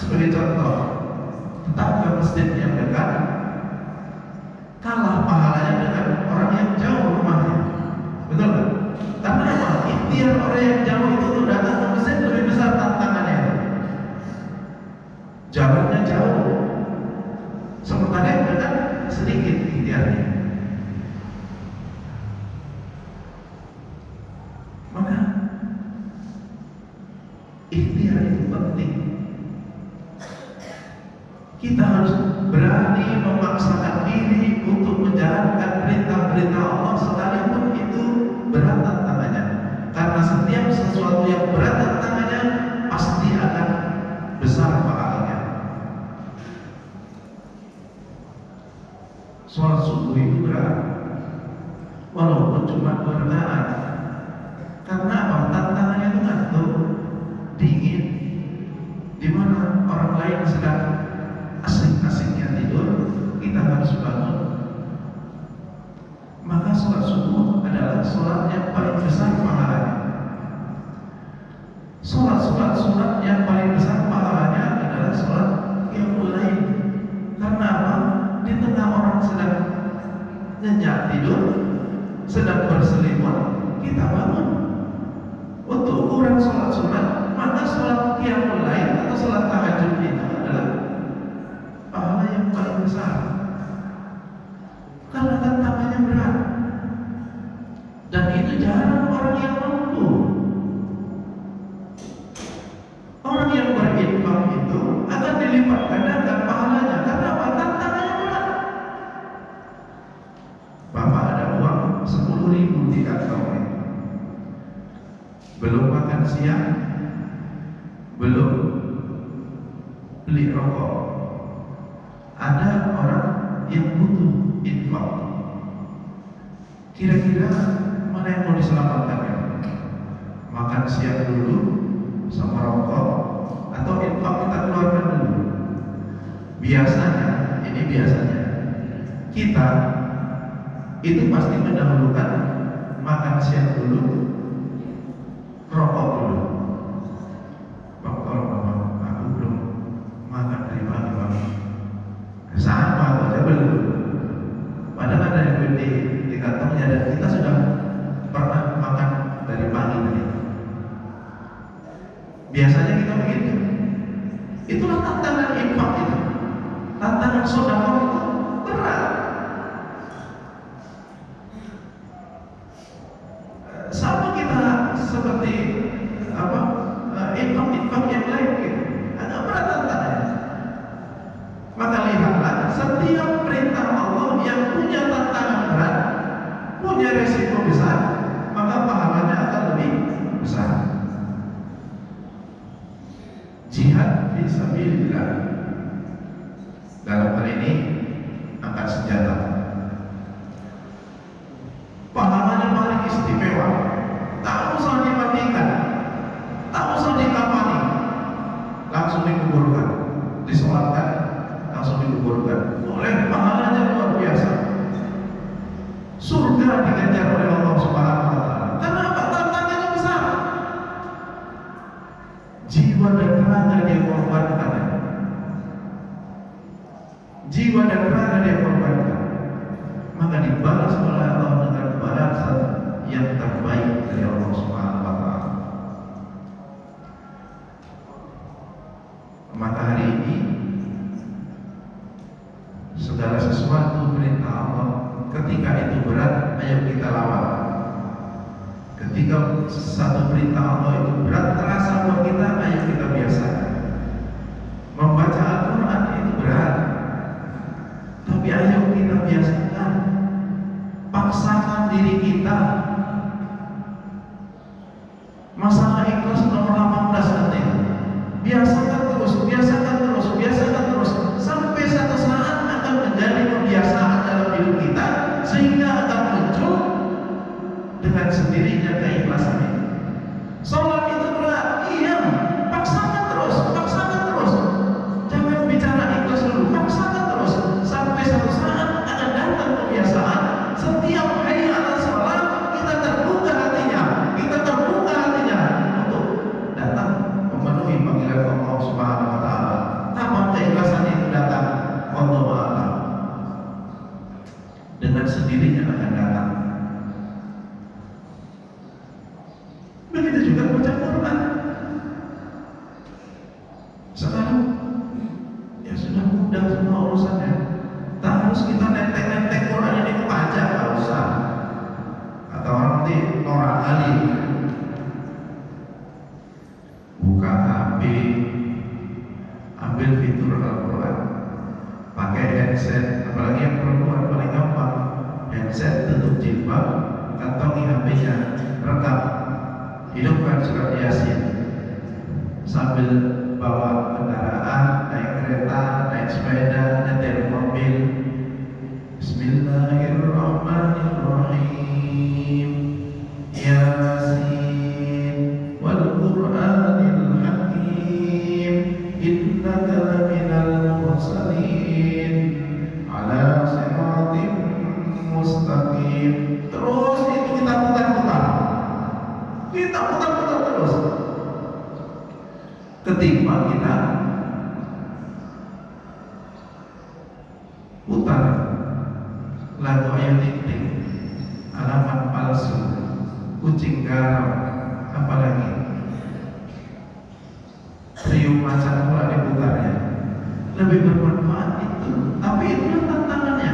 Sebagai contoh, tetangga masjid yang dekat kalah pahalanya dengan orang yang jauh rumahnya. Betul nggak? Karena apa? Ikhtiar orang yang jauh itu untuk datang ke masjid lebih besar tantangannya. Jalannya jauh, sementara yang dekat sedikit ikhtiarnya. Maka ikhtiar itu penting. Kita harus berani memaksakan diri untuk menjalankan perintah-perintah Allah sekalipun itu berat tantangannya. Karena setiap sesuatu yang berat tantangannya pasti akan besar pahalanya. Sholat subuh itu berat, walaupun cuma 2 rakaat. Karena apa? Tantangannya itu ngantuk, dingin, di mana orang lain sedang asik-asiknya tidur, kita harus bangun. Maka sholat subuh adalah sholat yang paling besar pahalanya. Sholat sunat yang paling besar pahalanya adalah sholat qiyamul lail. Karena apa? Di tengah orang sedang nyenyak tidur, sedang berselimut, kita bangun. Untuk ukuran sholat sunat, maka sholat qiyamul lail atau sholat tahajud itu adalah pahala yang paling besar. Karena tantangannya berat, dan itu jarang orang yang mampu. Orang yang berinfak itu akan dilipat gandakan pahalanya. Karena apa? Tantangannya berat. Bapak ada uang 10.000 di kantong, belum makan siang, belum beli rokok. Ada orang yang butuh infak. Kira-kira mana yang mau diselamatkan ya? Makan siang dulu sama rokok, atau infak kita keluarkan dulu? Biasanya, ini biasanya kita itu pasti mendahulukan makan siang dulu, rokok dulu. Bang, tolong bang, aku belum makan dari pagi bang. Sama aku aja belum. Padahal ada yang di kantongnya dan kita sudah pernah makan dari pagi tadi. Biasanya kita begitu. Itulah tantangan infak itu. Tantangan sedekah itu berat. Sama kita seperti apa? Infak yang lain gitu. Agak berat tantangannya. Maka lihatlah, setiap perintah Allah yang punya tantangan berat, punya resiko besar, maka pahalanya akan lebih besar. Jihad fisabilillah, dalam hal ini angkat senjata, pahalanya paling istimewa. Tak usah dimandikan, tak usah dikafani, langsung dikuburkan, disolatkan, langsung dikuburkan. Oleh pahalanya luar biasa. Surga diganjar oleh Allah Subhanahu wa taala. Kenapa? Tantangannya besar. Jiwa dan raga dia korbankan. Jiwa dan raga dia korbankan. Maka dibalas oleh Allah dengan balasan yang terbaik dari Allah Subhanahu wa taala. Maka hari ini segala sesuatu perintah Allah, ketika itu berat, ayo kita lawan. Ketika satu perintah Allah itu berat terasa buat kita, ayo kita biasakan. Membaca Al-Quran itu berat, tapi ayo kita biasakan. Paksakan diri kita. Masalah ikhlas nomor 18 nanti. Biasakan terus, biasakan terus, biasakan terus, sampai satu saat akan menjadi kebiasaan dalam hidup kita, sehingga akan muncul dengan sendirinya keikhlasan itu. Sholat itu berat, iya, handset, apalagi yang perempuan paling gampang, handset tutup jilbab, kantongi HP-nya, rekam, hidupkan surat Yasin sambil bawa kendaraan, naik kereta, naik sepeda, nyetir mobil. Bismillahirrahmanirrahim. Yasin wal Qur'anil Hakim, innaka laminal mursalin ala siratim mustaqim. Terus itu kita putar-putar terus. Ketimbang kita putar lagu Ayu Ting Ting, Alamat Palsu, Kucing Garam, apalagi Trio Macan pula diputarnya. Lebih bermanfaat itu, tapi itulah tantangannya.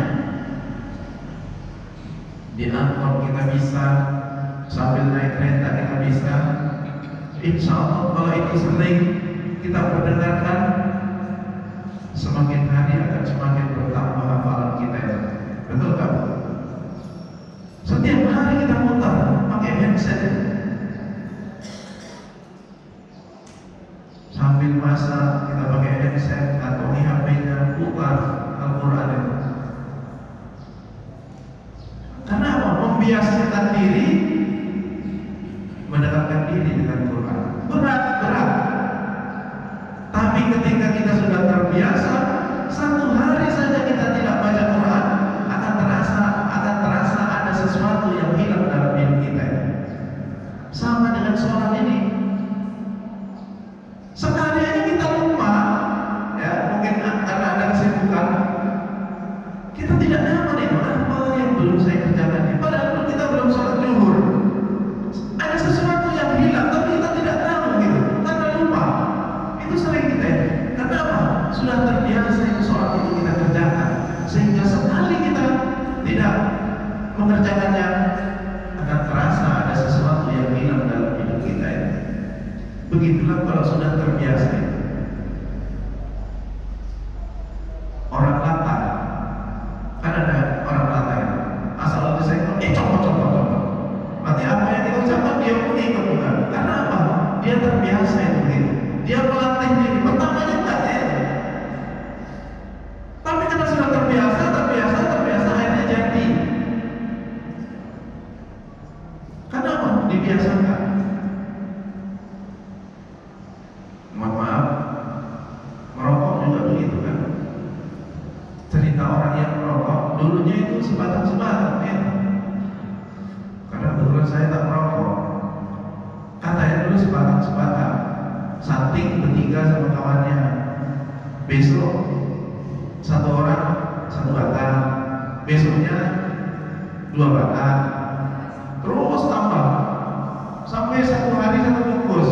Di angkot kita bisa, sambil naik kereta kita bisa. Insya Allah kalau itu sering kita mendengarkan, semakin hari akan semakin bertambah hafalan kita. Betul kan? Setiap hari kita putar pakai handset, sambil masak kita pakai handset atau HP-nya, putar Al-Quran itu. Karena apa? Membiasakan diri, mendekatkan diri dengan Quran. Berat. Tapi ketika kita sudah terbiasa, satu hari saja kita tidak baca Quran, akan terasa ada sesuatu yang hilang dalam hidup kita. Sama dengan sholat ini. Sekali aja kita lupa, ya mungkin karena ada kesibukan, kita tidak nyaman itu apa yang belum saya kerjakan ini. Padahal kita belum sholat zuhur. Ada sesuatu yang hilang, tapi kita tidak tahu gitu, karena lupa. Itu sering kita ya. Karena apa? Sudah terbiasa itu sholat itu kita kerjakan, sehingga sekali kita tidak mengerjakannya, akan terasa ada sesuatu yang hilang dalam hidup kita ya. Begitulah kalau sudah terbiasa itu. Orang latah, kan ada orang latah ya, asal ada saya coba. Berarti apa yang kita ucapkan dia pun ikut bukan? Karena apa? Dia terbiasa itu begitu. Dia melatih diri. Pertamanya enggak ya. Tapi karena sudah terbiasa, akhirnya jadi. Karena apa? Dibiasakan. Maaf, merokok juga begitu kan? Cerita orang yang merokok, dulunya itu sebatang ya. Karena kebetulan saya tak merokok. Katanya dulu sebatang, santing bertiga sama kawannya. Besok satu orang satu batang, besoknya 2 batang, terus tambah sampai satu hari 1 bungkus,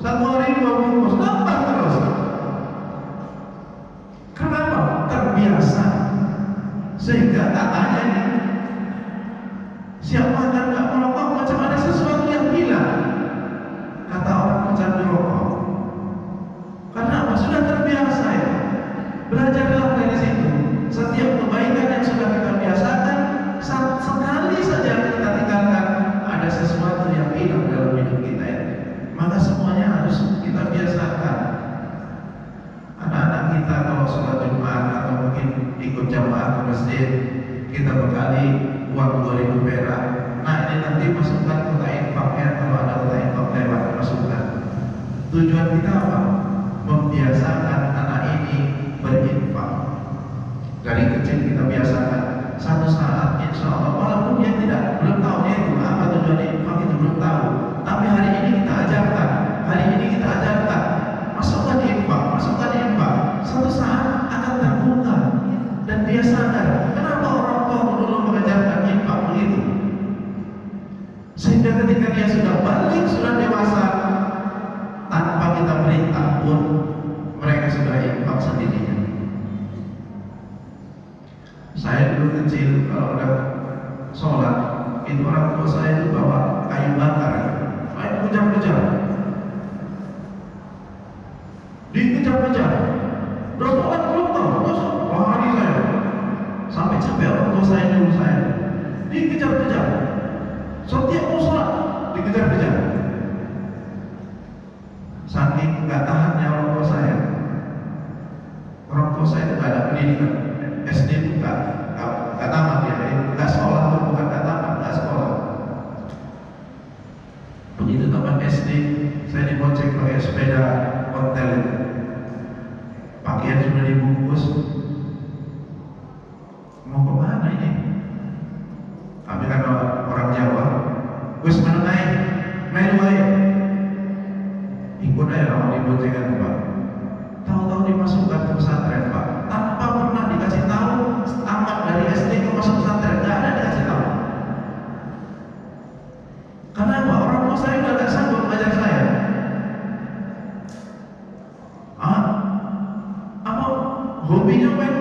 1 hari 2 bungkus, tambah terus. Kenapa? Terbiasa. Sehingga katanya ini, siapa yang nggak merokok macam ada sesuatu yang hilang, kata orang pecandu rokok. Karena apa? Sudah terbiasa ya. Belajarlah dari situ. Setiap kebaikan yang sudah kita biasakan, sekali saja kita tinggalkan, ada sesuatu yang hilang dalam hidup kita ya. Maka semuanya harus kita biasakan. Anak-anak kita kalau sholat Jumat atau mungkin ikut jamaah ke masjid, kita bekali uang 2.000 perak. Nah ini nanti masukkan kota infaknya, kalau ada kota infak lewat masukkan. Tujuan kita apa? Membiasakan anak ini berinfak. Dari kecil kita biasakan. Satu saat insya Allah, walaupun dia belum tahu dia itu apa tujuan infak, itu belum tahu. Tapi hari ini kita ajarkan, masukkan infak. Satu saat akan terbuka dan dia sadar kenapa orang tua dulu mengajarkan infak begitu. Sehingga ketika dia sudah balik, sudah dewasa, tanpa kita perintah pun mereka sudah infak sendirinya. Saya dulu kecil kalau udah sholat, itu orang tua saya itu bawa kayu bakar, main kejar-kejar, dikejar-kejar. Udah sholat belum tahu, lari sampai capek orang tua saya nyuruh saya dikejar-kejar. Setiap mau sholat dikejar-kejar. Saking nggak tahannya orang tua saya. Orang tua saya itu nggak ada pendidikan. SD itu nggak tamat ya, nggak sekolah tuh, bukan nggak tamat, nggak sekolah. Begitu tamat SD, saya dibonceng pakai sepeda ontel itu. Pakaian sudah dibungkus. Mau kemana ini? Kami kan orang Jawa, wis menengai, melu aja. Ikut aja lah diboncengan Pak. Tahu-tahu dimasukkan ke pesantren Pak, tanpa pernah dikasih tahu tamat dari SD ke masuk pesantren, nggak ada dikasih tahu. Karena apa? Orang tua saya udah nggak sanggup ngajar saya. Apa? Hobinya main